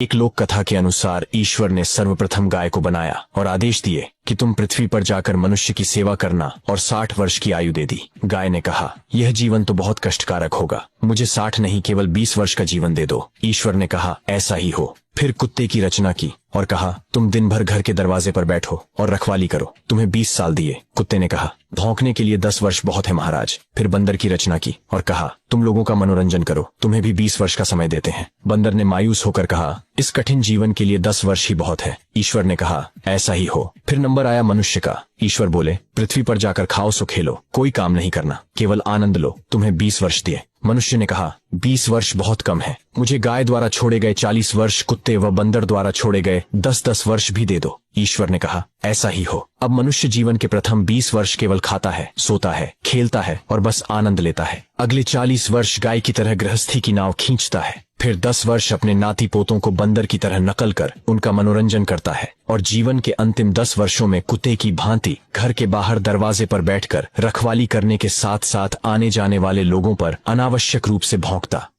एक लोक कथा के अनुसार ईश्वर ने सर्वप्रथम गाय को बनाया और आदेश दिए कि तुम पृथ्वी पर जाकर मनुष्य की सेवा करना, और 60 वर्ष की आयु दे दी। गाय ने कहा, यह जीवन तो बहुत कष्टकारक होगा, मुझे 60 नहीं केवल 20 वर्ष का जीवन दे दो। ईश्वर ने कहा, ऐसा ही हो। फिर कुत्ते की रचना की और कहा, तुम दिन भर घर के दरवाजे पर बैठो और रखवाली करो, तुम्हें 20 साल दिए। कुत्ते ने कहा, भौंकने के लिए 10 वर्ष बहुत है महाराज। फिर बंदर की रचना की और कहा, तुम लोगों का मनोरंजन करो, तुम्हें भी 20 वर्ष का समय देते हैं। बंदर ने मायूस होकर कहा, इस कठिन जीवन के लिए 10 वर्ष ही बहुत है। ईश्वर ने कहा, ऐसा ही हो। फिर नंबर आया मनुष्य का। ईश्वर बोले, पृथ्वी पर जाकर खाओ सो खेलो, कोई काम नहीं करना, केवल आनंद लो, तुम्हें 20 वर्ष दिए। मनुष्य ने कहा, 20 वर्ष बहुत कम है, मुझे गाय द्वारा छोड़े गए 40 वर्ष, कुत्ते व बंदर द्वारा छोड़े गए 10-10 वर्ष भी दे दो। ईश्वर ने कहा, ऐसा ही हो। अब मनुष्य जीवन के प्रथम 20 वर्ष केवल खाता है, सोता है, खेलता है और बस आनंद लेता है। अगले 40 वर्ष गाय की तरह गृहस्थी की नाव खींचता है। फिर 10 वर्ष अपने नाती पोतों को बंदर की तरह नकल कर उनका मनोरंजन करता है, और जीवन के अंतिम 10 वर्षों में कुत्ते की भांति घर के बाहर दरवाजे पर बैठकर रखवाली करने के साथ साथ आने जाने वाले लोगों पर अनावश्यक रूप से भौंकता।